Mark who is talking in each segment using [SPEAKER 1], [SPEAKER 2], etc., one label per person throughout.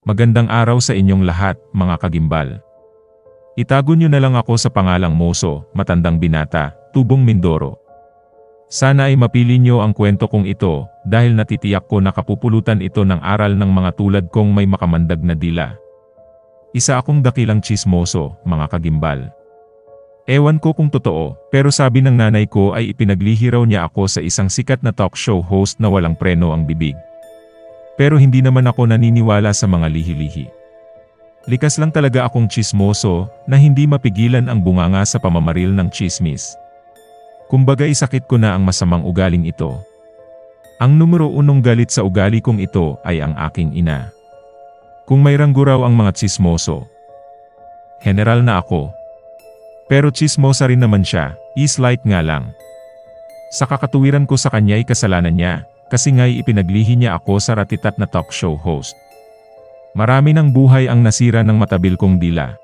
[SPEAKER 1] Magandang araw sa inyong lahat, mga kagimbal. Itago niyo na lang ako sa pangalang Moso, matandang binata, tubong Mindoro. Sana ay mapili niyo ang kwento kong ito, dahil natitiyak ko na kapupulutan ito ng aral ng mga tulad kong may makamandag na dila. Isa akong dakilang tsismoso, mga kagimbal. Ewan ko kung totoo, pero sabi ng nanay ko ay ipinaglihi raw niya ako sa isang sikat na talk show host na walang preno ang bibig. Pero hindi naman ako naniniwala sa mga lihi-lihi. Likas lang talaga akong tsismoso na hindi mapigilan ang bunganga sa pamamaril ng tsismis. Kumbaga isakit ko na ang masamang ugaling ito. Ang numero unong galit sa ugali kong ito ay ang aking ina. Kung may ranggo raw ang mga tsismoso, general na ako. Pero tsismosa rin naman siya, slight nga lang. Sa kakatuwiran ko sa kanya'y kasalanan niya, kasi nga'y ipinaglihi niya ako sa ratitat na talk show host. Marami ng buhay ang nasira ng matabil kong dila.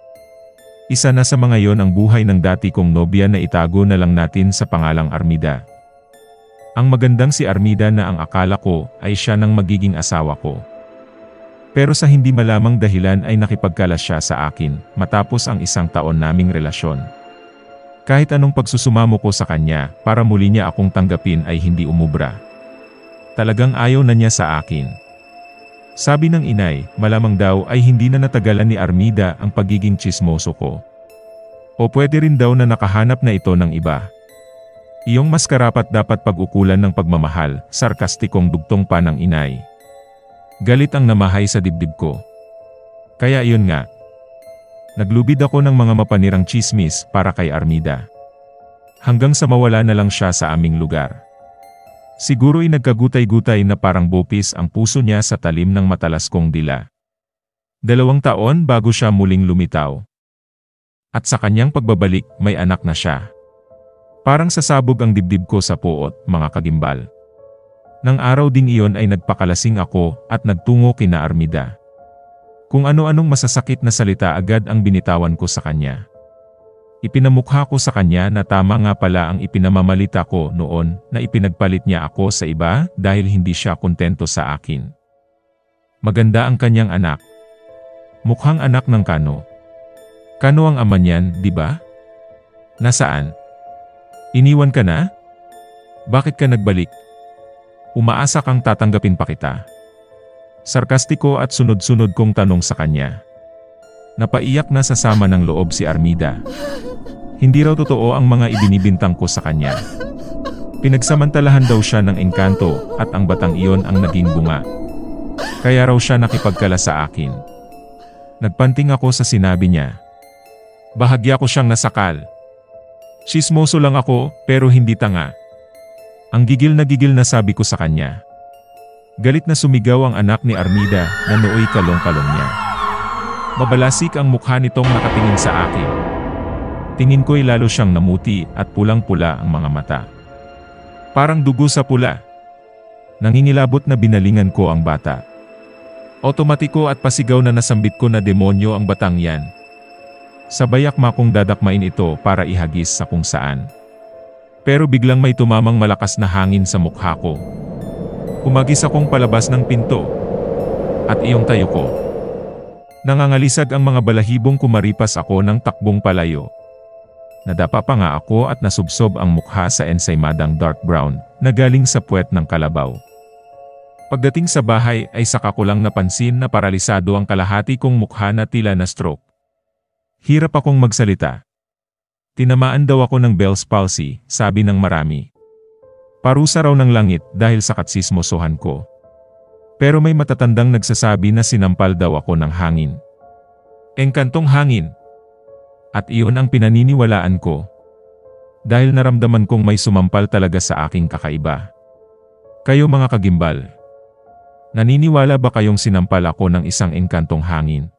[SPEAKER 1] Isa na sa mga yon ang buhay ng dati kong nobya na itago na lang natin sa pangalang Armida. Ang magandang si Armida na ang akala ko ay siya ng magiging asawa ko. Pero sa hindi malamang dahilan ay nakipagkalas siya sa akin, matapos ang 1 taon naming relasyon. Kahit anong pagsusumamo ko sa kanya, para muli niya akong tanggapin ay hindi umubra. Talagang ayaw na niya sa akin. Sabi ng inay, malamang daw ay hindi na natagalan ni Armida ang pagiging tsismoso ko. O pwede rin daw na nakahanap na ito ng iba. Iyong mas karapat dapat pag-ukulan ng pagmamahal, sarkastikong dugtong pa ng inay. Galit ang namahay sa dibdib ko. Kaya iyon nga. Naglubid ako ng mga mapanirang tsismis para kay Armida. Hanggang sa mawala na lang siya sa aming lugar. Siguro'y nagkagutay-gutay na parang bopis ang puso niya sa talim ng matalas kong dila. 2 taon bago siya muling lumitaw. At sa kanyang pagbabalik, may anak na siya. Parang sasabog ang dibdib ko sa puot, mga kagimbal. Nang araw ding iyon ay nagpakalasing ako at nagtungo kina Armida. Kung ano-anong masasakit na salita agad ang binitawan ko sa kanya. Ipinamukha ko sa kanya na tama nga pala ang ipinamamalita ko noon na ipinagpalit niya ako sa iba dahil hindi siya kontento sa akin. Maganda ang kanyang anak. Mukhang anak ng Kano. Kano ang ama niyan, di ba? Nasaan? Iniwan ka na? Bakit ka nagbalik? Umaasa kang tatanggapin pa kita. Sarkastiko at sunod-sunod kong tanong sa kanya. Napaiyak na sa sama ng loob si Armida. Hindi raw totoo ang mga ibinibintang ko sa kanya. Pinagsamantalahan daw siya ng engkanto at ang batang iyon ang naging bunga. Kaya raw siya nakipagkala sa akin. Nagpanting ako sa sinabi niya. Bahagya ko siyang nasakal. Tsismoso lang ako pero hindi tanga. Ang gigil na sabi ko sa kanya. Galit na sumigaw ang anak ni Armida na nooy kalong-kalong niya. Mabalasik ang mukha nitong nakatingin sa akin. Tingin ko'y lalo siyang namuti at pulang-pula ang mga mata. Parang dugo sa pula. Nangingilabot na binalingan ko ang bata. Otomatiko at pasigaw na nasambit ko na demonyo ang batang yan. Sabay akma kong dadakmain ito para ihagis sa kung saan. Pero biglang may tumamang malakas na hangin sa mukha ko. Kumagis akong palabas ng pinto. At iyong tayo ko. Nangangalisag ang mga balahibong kumaripas ako ng takbong palayo. Nadapa pa nga ako at nasubsob ang mukha sa ensaymadang dark brown na galing sa puwet ng kalabaw. Pagdating sa bahay ay saka ko lang napansin na paralisado ang kalahati kong mukha na tila na stroke. Hirap akong magsalita. Tinamaan daw ako ng Bell's palsy, sabi ng marami. Parusa raw ng langit dahil sa katsismosohan ko. Pero may matatandang nagsasabi na sinampal daw ako ng hangin. Engkantong hangin. At iyon ang pinaniniwalaan ko. Dahil naramdaman kong may sumampal talaga sa aking kakaiba. Kayo mga kagimbal. Naniniwala ba kayong sinampal ako ng isang engkantong hangin?